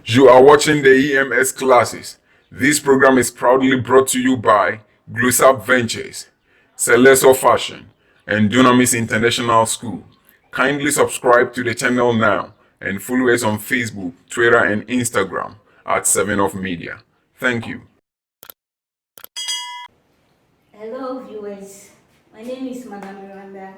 You are watching the EMS classes. This program is proudly brought to you by Glosap Ventures, Celestial Fashion, and Dunamis International School. Kindly subscribe to the channel now and follow us on Facebook, Twitter, and Instagram at 7 of Media. Thank you. Hello viewers, my name is Madam Miranda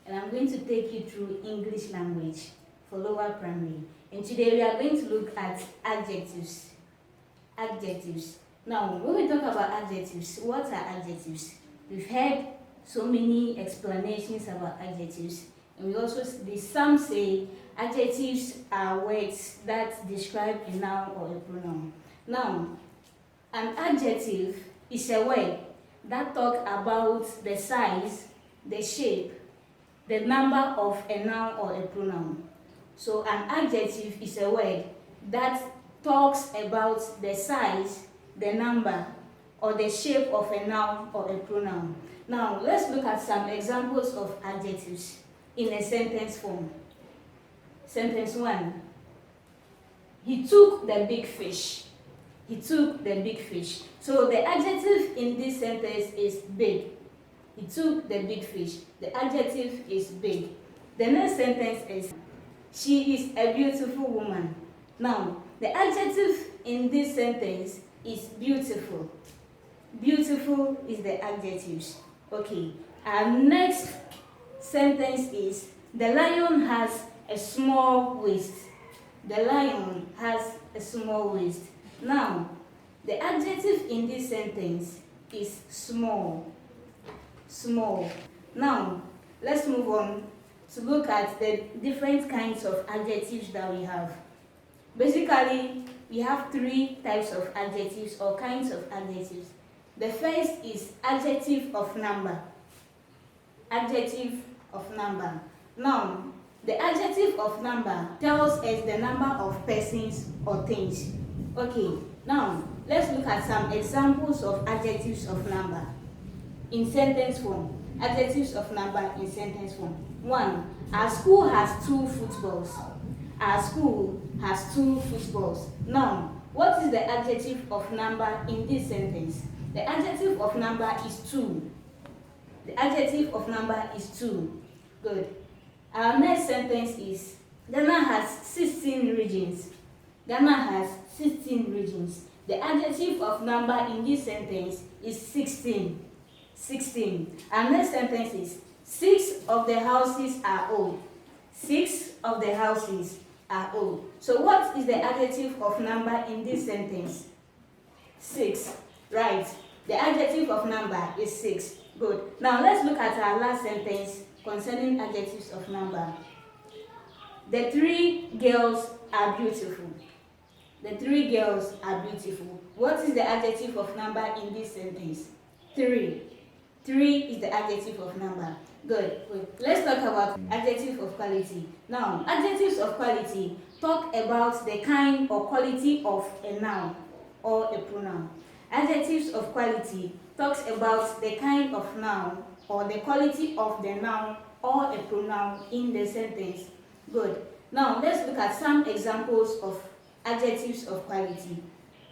and I'm going to take you through English language for lower primary. And today we are going to look at adjectives. Adjectives. Now, when we talk about adjectives, what are adjectives? We've heard so many explanations about adjectives, and some say adjectives are words that describe a noun or a pronoun. Now, an adjective is a word that talk about the size, the shape, the number of a noun or a pronoun. So an adjective is a word that talks about the size, the number, or the shape of a noun or a pronoun. Now, let's look at some examples of adjectives in a sentence form. Sentence 1. He took the big fish. He took the big fish. So the adjective in this sentence is big. He took the big fish. The adjective is big. The next sentence is, she is a beautiful woman. Now, the adjective in this sentence is beautiful. Beautiful is the adjectives. Okay. Our next sentence is, the lion has a small waist. The lion has a small waist. Now, the adjective in this sentence is small. Small. Now, let's move on to look at the different kinds of adjectives that we have. Basically, we have three types of adjectives or kinds of adjectives. The first is adjective of number. Adjective of number. Now, the adjective of number tells us the number of persons or things. Okay, now let's look at some examples of adjectives of number in sentence form. Adjectives of number in sentence form. 1. Our school has 2 footballs. Our school has 2 footballs. Now, what is the adjective of number in this sentence? The adjective of number is 2. The adjective of number is 2. Good. Our next sentence is, Ghana has 16 regions. Ghana has 16 regions. The adjective of number in this sentence is 16. 16. Our next sentence is, 6 of the houses are old. 6 of the houses are old. So what is the adjective of number in this sentence? 6. Right. The adjective of number is 6. Good. Now let's look at our last sentence concerning adjectives of number. The 3 girls are beautiful. The 3 girls are beautiful. What is the adjective of number in this sentence? 3. 3 is the adjective of number. Good. Let's talk about adjective of quality. Now, adjectives of quality talk about the kind or quality of a noun or a pronoun. Adjectives of quality talks about the kind of noun or the quality of the noun or a pronoun in the sentence. Good. Now, let's look at some examples of adjectives of quality.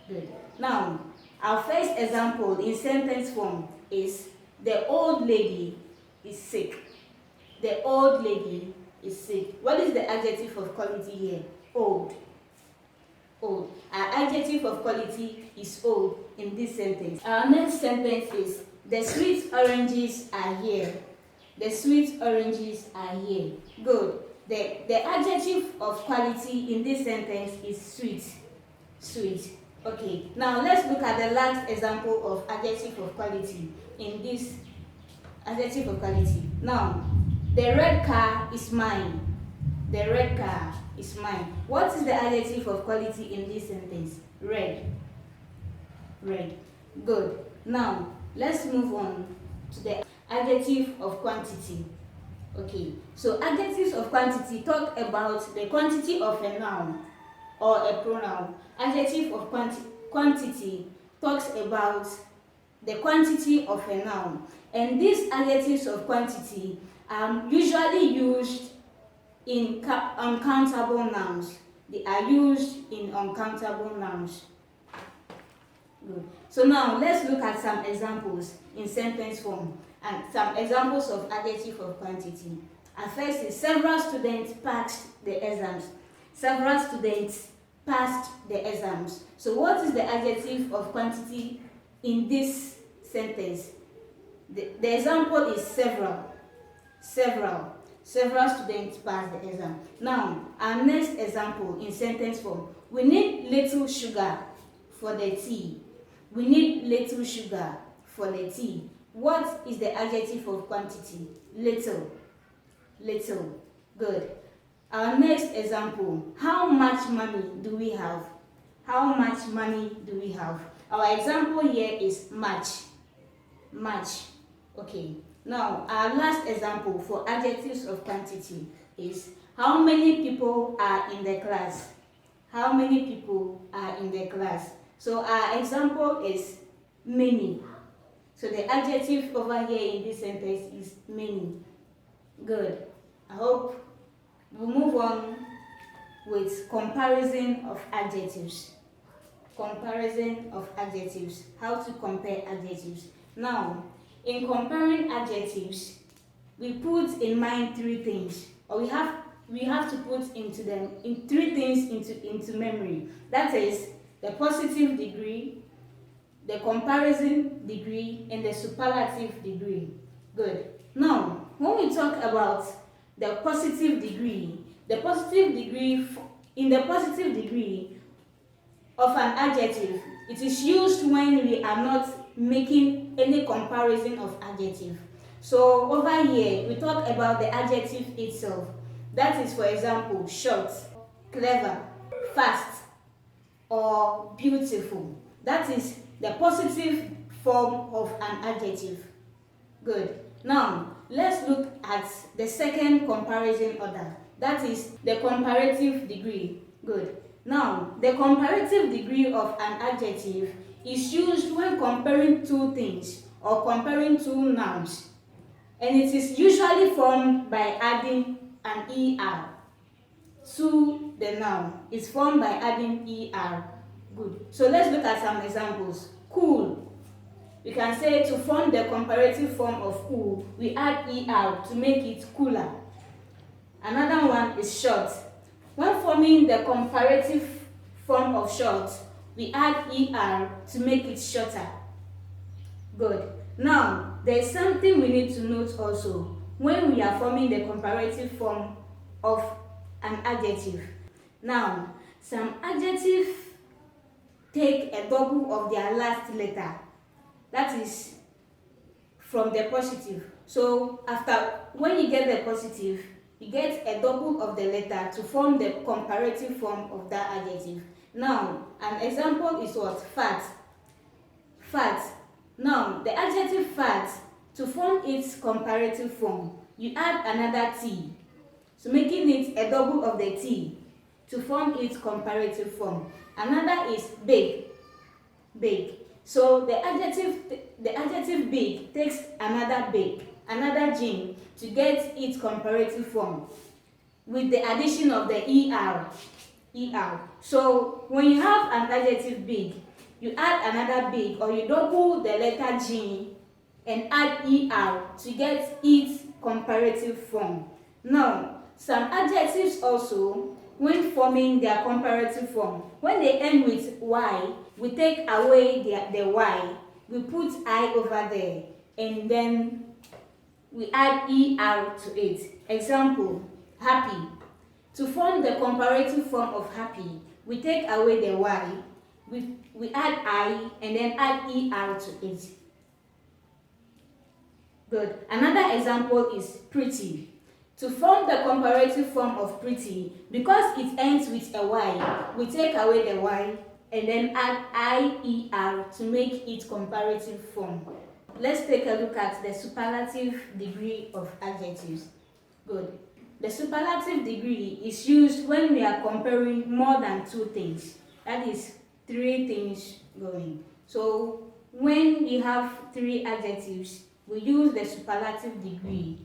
Good. Now, our first example in sentence form is, the old lady is sick. The old lady is sick. What is the adjective of quality here? Old. Old. Our adjective of quality is old in this sentence. Our next sentence is, the sweet oranges are here. The sweet oranges are here. Good. The adjective of quality in this sentence is sweet. Sweet. Okay. Now let's look at the last example of adjective of quality in this adjective of quality. Now, the red car is mine. The red car is mine. What is the adjective of quality in this sentence? Red. Red. Good. Now, let's move on to the adjective of quantity. Okay, so adjectives of quantity talk about the quantity of a noun or a pronoun. Adjective of quantity talks about the quantity of a noun. And these adjectives of quantity are usually used in uncountable nouns. They are used in uncountable nouns. Good. So now let's look at some examples in sentence form and some examples of adjective of quantity. At first is several students passed the exams. Several students passed the exams. So what is the adjective of quantity in this sentence? The example is several. Several students passed the exam. Now, our next example in sentence form. We need little sugar for the tea. We need little sugar for the tea. What is the adjective of quantity? Little. Little. Good. Our next example. How much money do we have? How much money do we have? Our example here is much. Much. Okay. Now, our last example for adjectives of quantity is how many people are in the class? How many people are in the class? So our example is many. So the adjective over here in this sentence is many. Good. I hope we'll move on with comparison of adjectives. Comparison of adjectives. How to compare adjectives. Now, in comparing adjectives, we put in mind three things, or we have to put into them in three things into memory. That is the positive degree, the comparison degree, and the superlative degree. Good. Now, when we talk about the positive degree, in the positive degree of an adjective, it is used when we are not making any comparison of adjective. So over here, we talk about the adjective itself. That is, for example, short, clever, fast, or beautiful. That is the positive form of an adjective. Good. Now, let's look at the second comparison order. That is the comparative degree. Good. Now, the comparative degree of an adjective is used when comparing two things or comparing two nouns, and it is usually formed by adding an er to the noun. It's formed by adding er. Good. So let's look at some examples. Cool. We can say to form the comparative form of cool, we add er to make it cooler. Another one is short. When forming the comparative form of short, we add er to make it shorter. Good. Now, there is something we need to note also when we are forming the comparative form of an adjective. Now, some adjectives take a double of their last letter. That is from the positive. So, when you get the positive, you get a double of the letter to form the comparative form of that adjective. Now, an example is what? Fat. Fat. Now, the adjective fat, to form its comparative form, you add another t. So, making it a double of the t to form its comparative form. Another is big. Big. So, the adjective big takes another gene to get its comparative form with the addition of the er. So when you have an adjective big, you add another big, or you double the letter G and add er to get its comparative form. Now, some adjectives also, when forming their comparative form, when they end with y, we take away the y, we put I over there, and then we add er to it. Example, happy. To form the comparative form of happy, we take away the y, we add I, and then add er to it. Good. Another example is pretty. To form the comparative form of pretty, because it ends with a y, we take away the y and then add IER to make it comparative form. Let's take a look at the superlative degree of adjectives. Good. The superlative degree is used when we are comparing more than two things. That is, three things going. So when you have three adjectives, we use the superlative degree.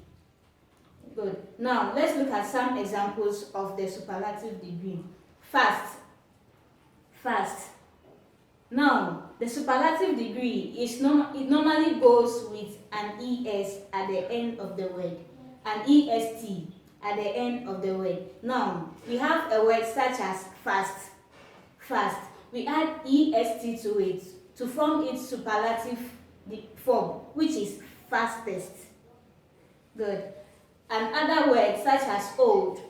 Good. Now let's look at some examples of the superlative degree. fast, fast. Now, the superlative degree is it normally goes with an es at the end of the word, an est at the end of the word. Now, we have a word such as fast, fast. We add est to it to form its superlative form, which is fastest. Good. And other words such as old.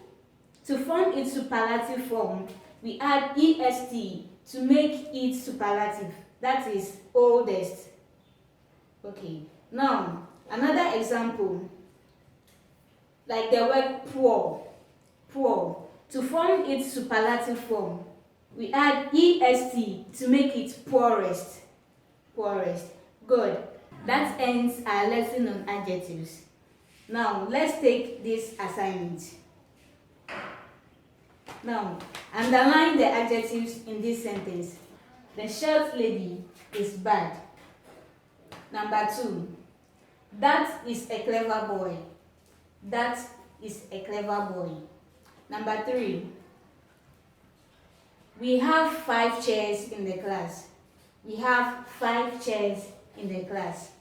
To form its superlative form, we add est to make it superlative, that is oldest. Okay, now another example, like the word poor, poor. To form its superlative form, we add est to make it poorest, poorest. Good. That ends our lesson on adjectives. Now let's take this assignment. Now, underline the adjectives in this sentence. The short lady is bad. Number 2, that is a clever boy. That is a clever boy. Number 3, we have 5 chairs in the class. We have 5 chairs in the class.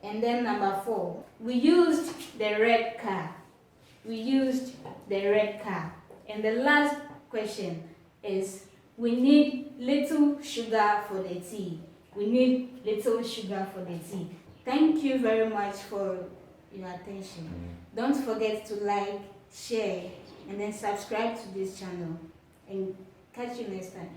And then number 4, we used the red car. We used the red car. And the last question is, we need little sugar for the tea. We need little sugar for the tea. Thank you very much for your attention. Don't forget to like, share, and then subscribe to this channel. And catch you next time.